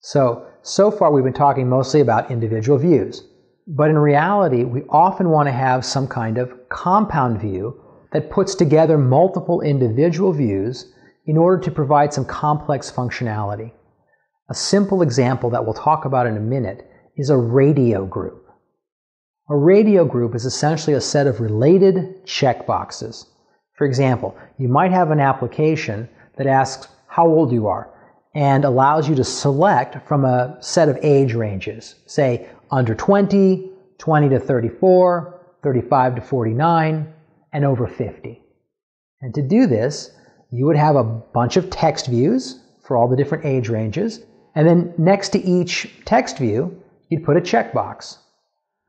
So far we've been talking mostly about individual views, but in reality we often want to have some kind of compound view that puts together multiple individual views in order to provide some complex functionality. A simple example that we'll talk about in a minute is a radio group. A radio group is essentially a set of related checkboxes. For example, you might have an application that asks how old you are and allows you to select from a set of age ranges, say under 20, 20 to 34, 35 to 49, and over 50. And to do this, you would have a bunch of text views for all the different age ranges, and then next to each text view, you'd put a checkbox.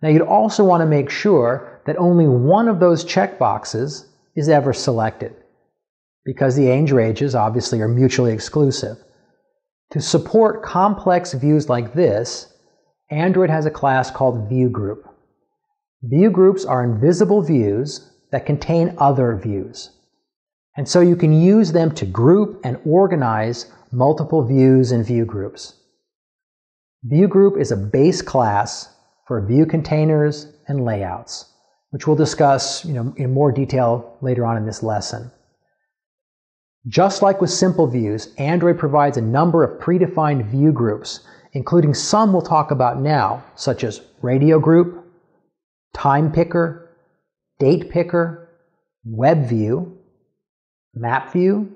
Now you'd also want to make sure that only one of those checkboxes is ever selected, because the age ranges obviously are mutually exclusive. To support complex views like this, Android has a class called ViewGroup. ViewGroups are invisible views that contain other views. And so you can use them to group and organize multiple views and view groups. ViewGroup is a base class for view containers and layouts, which we'll discuss in more detail later on in this lesson. Just like with simple views, Android provides a number of predefined view groups, including some we'll talk about now, such as Radio Group, Time Picker, Date Picker, Web View, Map View,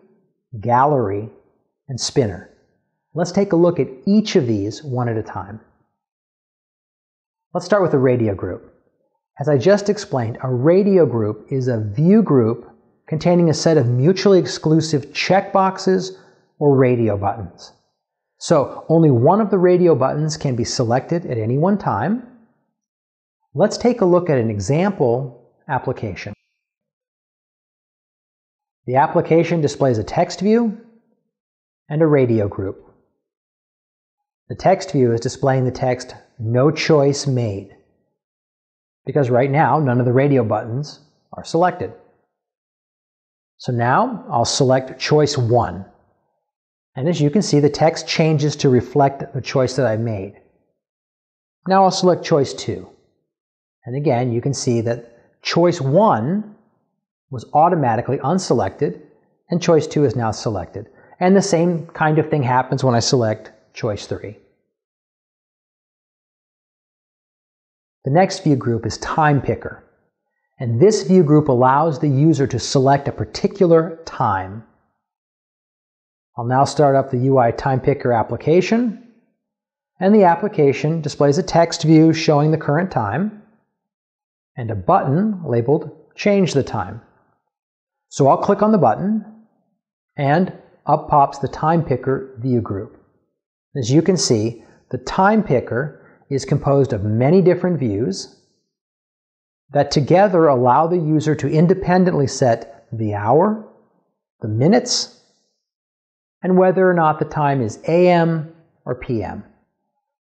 Gallery, and Spinner. Let's take a look at each of these one at a time. Let's start with the radio group. As I just explained, a radio group is a view group containing a set of mutually exclusive checkboxes or radio buttons. So only one of the radio buttons can be selected at any one time. Let's take a look at an example application. The application displays a text view and a radio group. The text view is displaying the text "No choice made," because right now none of the radio buttons are selected. So now I'll select choice 1. And as you can see, the text changes to reflect the choice that I made. Now I'll select choice 2. And again, you can see that choice 1 was automatically unselected, and choice 2 is now selected. And the same kind of thing happens when I select choice 3. The next view group is Time Picker. And this view group allows the user to select a particular time. I'll now start up the UI Time Picker application, and the application displays a text view showing the current time and a button labeled Change the Time. So I'll click on the button, and up pops the Time Picker view group. As you can see, the Time Picker is composed of many different views that together allow the user to independently set the hour, the minutes, and whether or not the time is AM or PM.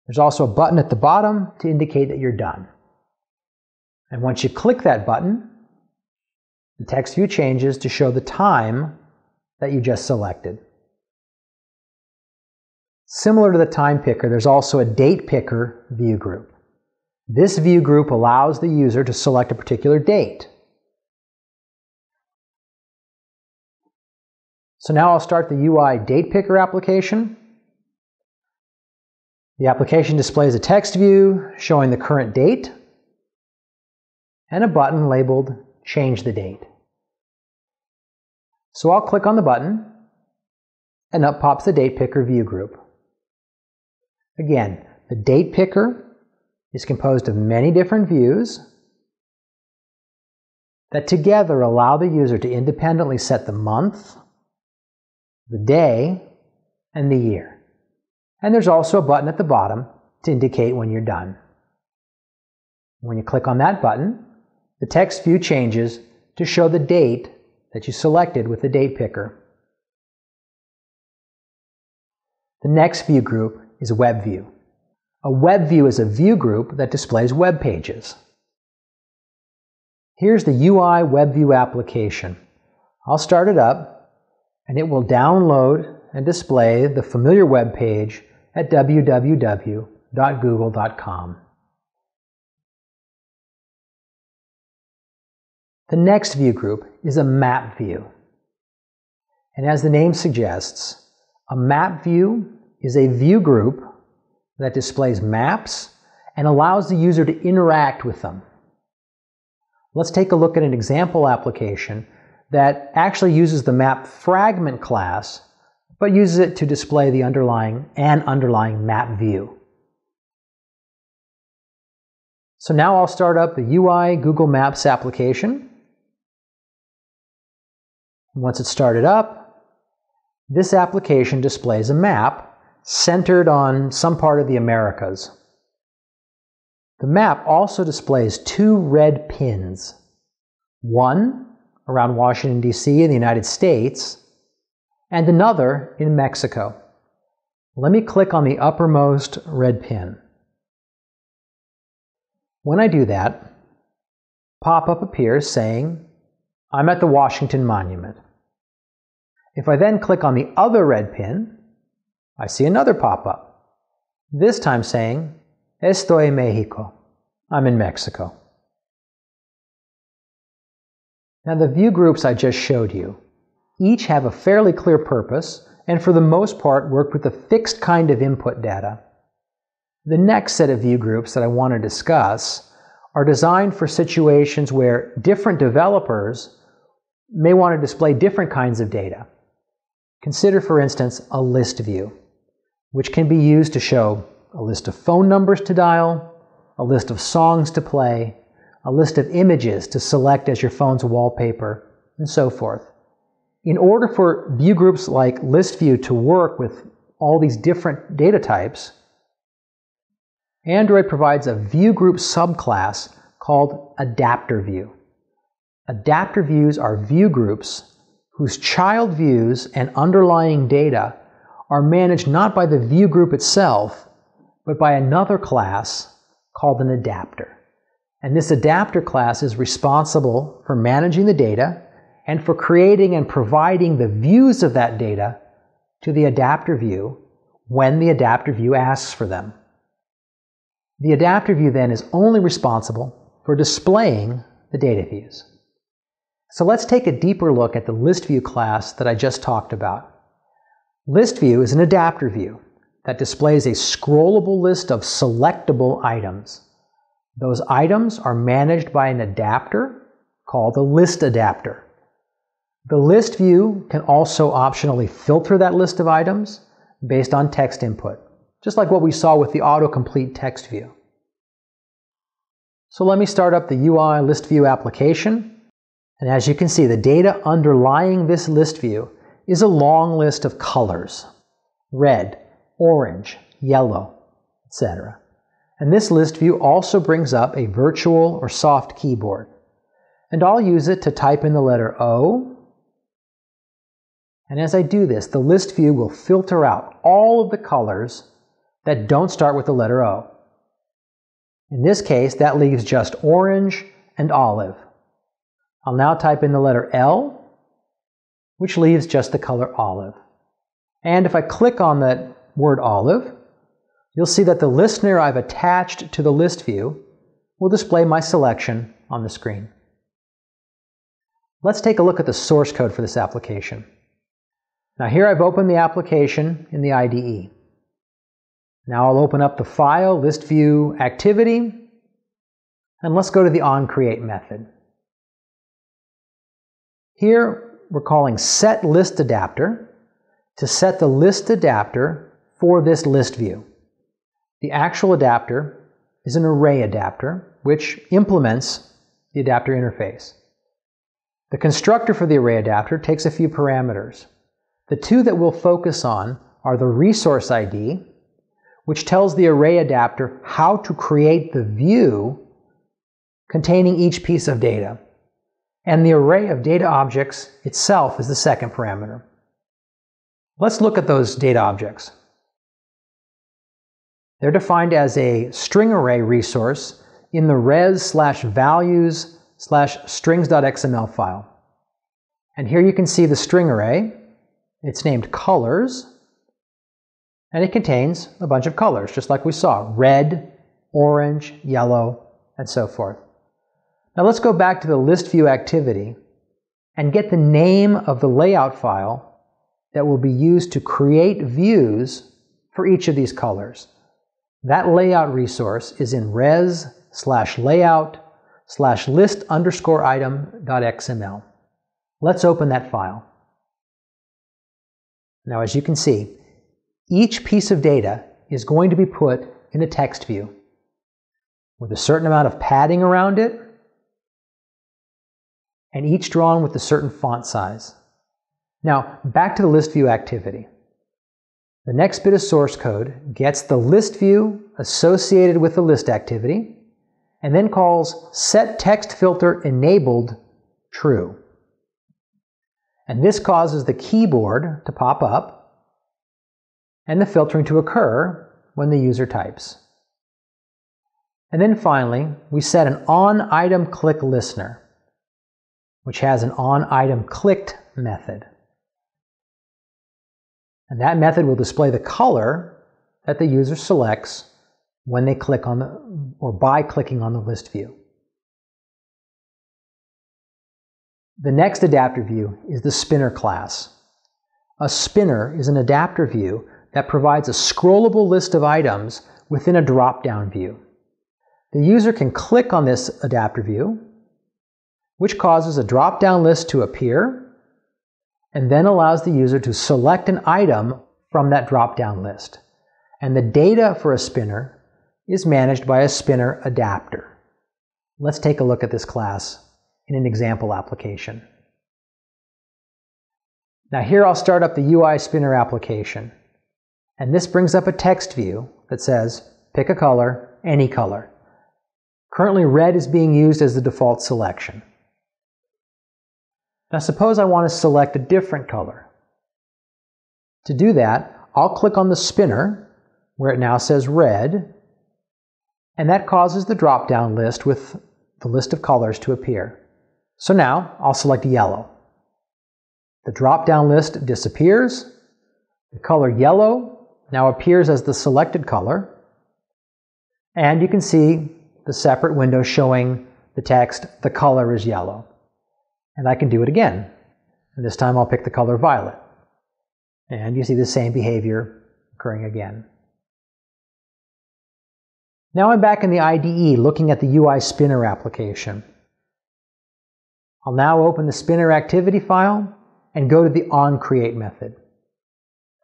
There's also a button at the bottom to indicate that you're done. And once you click that button, the text view changes to show the time that you just selected. Similar to the Time Picker, there's also a Date Picker view group. This view group allows the user to select a particular date. So now I'll start the UI Date Picker application. The application displays a text view showing the current date and a button labeled Change the Date. So I'll click on the button, and up pops the Date Picker view group. Again, the Date Picker is composed of many different views that together allow the user to independently set the month, the day, and the year. And there's also a button at the bottom to indicate when you're done. When you click on that button, the text view changes to show the date that you selected with the Date Picker. The next view group is Web View. A web view is a view group that displays web pages. Here's the UI Web View application. I'll start it up, and it will download and display the familiar web page at www.google.com. The next view group is a map view. And as the name suggests, a map view is a view group that displays maps and allows the user to interact with them. Let's take a look at an example application that actually uses the map fragment class, but uses it to display the underlying map view. So now I'll start up the UI Google Maps application. Once it's started up, this application displays a map centered on some part of the Americas. The map also displays two red pins, one around Washington, D.C. in the United States, and another in Mexico. Let me click on the uppermost red pin. When I do that, a pop-up appears saying, I'm at the Washington Monument. If I then click on the other red pin, I see another pop-up, this time saying, Estoy en México. I'm in Mexico. Now the view groups I just showed you each have a fairly clear purpose and for the most part work with a fixed kind of input data. The next set of view groups that I want to discuss are designed for situations where different developers may want to display different kinds of data. Consider, for instance, a list view, which can be used to show a list of phone numbers to dial, a list of songs to play, a list of images to select as your phone's wallpaper, and so forth. In order for view groups like list view to work with all these different data types, Android provides a view group subclass called adapter view. Adapter views are view groups whose child views and underlying data are managed not by the view group itself, but by another class called an adapter. And this adapter class is responsible for managing the data and for creating and providing the views of that data to the adapter view when the adapter view asks for them. The adapter view then is only responsible for displaying the data views. So let's take a deeper look at the list view class that I just talked about. List view is an adapter view that displays a scrollable list of selectable items. Those items are managed by an adapter called a list adapter. The list view can also optionally filter that list of items based on text input, just like what we saw with the autocomplete text view. So let me start up the UI list view application. And as you can see, the data underlying this list view is a long list of colors: red, orange, yellow, etc. And this list view also brings up a virtual or soft keyboard. And I'll use it to type in the letter O. And as I do this, the list view will filter out all of the colors that don't start with the letter O. In this case, that leaves just orange and olive. I'll now type in the letter L, which leaves just the color olive. And if I click on that word olive, you'll see that the listener I've attached to the list view will display my selection on the screen. Let's take a look at the source code for this application. Now here I've opened the application in the IDE. Now I'll open up the file, list view activity, and let's go to the onCreate method. Here we're calling setListAdapter to set the list adapter for this list view. The actual adapter is an array adapter, which implements the adapter interface. The constructor for the array adapter takes a few parameters. The two that we'll focus on are the resource ID, which tells the array adapter how to create the view containing each piece of data. And the array of data objects itself is the second parameter. Let's look at those data objects. They're defined as a string array resource in the res/values/strings.xml file. And here you can see the string array. It's named colors. And it contains a bunch of colors, just like we saw: red, orange, yellow, and so forth. Now let's go back to the list view activity and get the name of the layout file that will be used to create views for each of these colors. That layout resource is in res/layout/list_item.xml. Let's open that file. Now, as you can see, each piece of data is going to be put in a text view with a certain amount of padding around it, and each drawn with a certain font size. Now, back to the list view activity. The next bit of source code gets the list view associated with the list activity, and then calls setTextFilterEnabled true. And this causes the keyboard to pop up and the filtering to occur when the user types. And then finally, we set an onItemClickListener, which has an onItemClicked method. And that method will display the color that the user selects when they click on or by clicking on the list view. The next adapter view is the spinner class. A spinner is an adapter view that provides a scrollable list of items within a drop-down view. The user can click on this adapter view, which causes a drop-down list to appear, and then allows the user to select an item from that drop-down list. And the data for a spinner is managed by a spinner adapter. Let's take a look at this class in an example application. Now here I'll start up the UI Spinner application. And this brings up a text view that says, pick a color, any color. Currently red is being used as the default selection. Now suppose I want to select a different color. To do that, I'll click on the spinner, where it now says red, and that causes the drop-down list with the list of colors to appear. So now I'll select yellow. The drop-down list disappears. The color yellow now appears as the selected color, and you can see the separate window showing the text, the color is yellow. And I can do it again. And this time I'll pick the color violet. And you see the same behavior occurring again. Now I'm back in the IDE looking at the UI Spinner application. I'll now open the Spinner activity file and go to the onCreate method.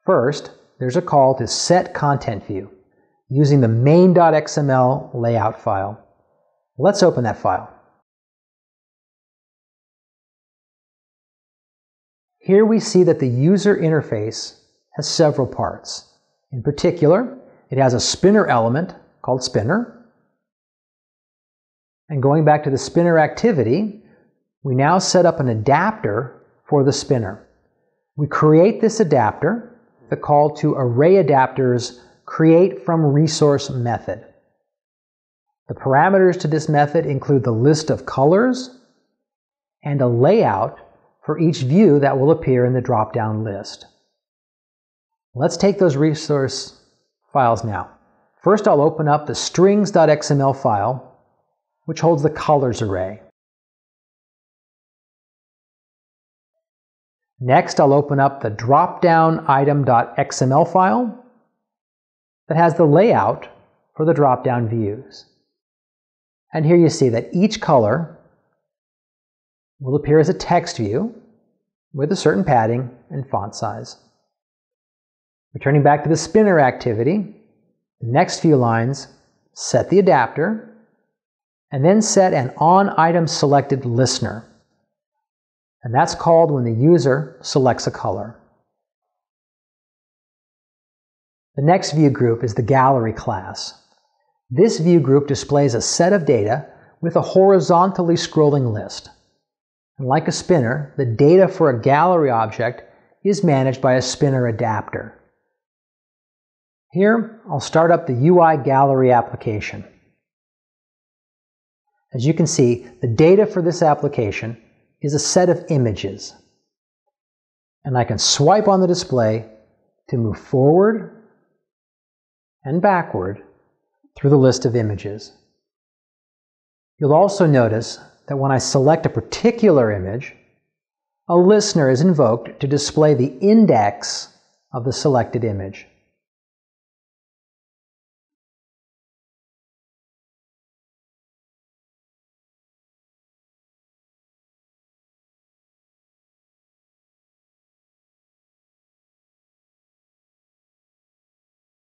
First, there's a call to set content view using the main.xml layout file. Let's open that file. Here we see that the user interface has several parts. In particular, it has a spinner element called spinner. And going back to the spinner activity, we now set up an adapter for the spinner. We create this adapter, the call to ArrayAdapter's createFromResource method. The parameters to this method include the list of colors and a layout for each view that will appear in the drop-down list. Let's take those resource files now. First, I'll open up the strings.xml file, which holds the colors array. Next, I'll open up the drop-down item.xml file that has the layout for the drop-down views. And here you see that each color will appear as a text view with a certain padding and font size. Returning back to the spinner activity, the next few lines set the adapter and then set an onItemSelectedListener. And that's called when the user selects a color. The next view group is the gallery class. This view group displays a set of data with a horizontally scrolling list. And like a spinner, the data for a gallery object is managed by a spinner adapter. Here, I'll start up the UI Gallery application. As you can see, the data for this application is a set of images. And I can swipe on the display to move forward and backward through the list of images. You'll also notice that when I select a particular image, a listener is invoked to display the index of the selected image.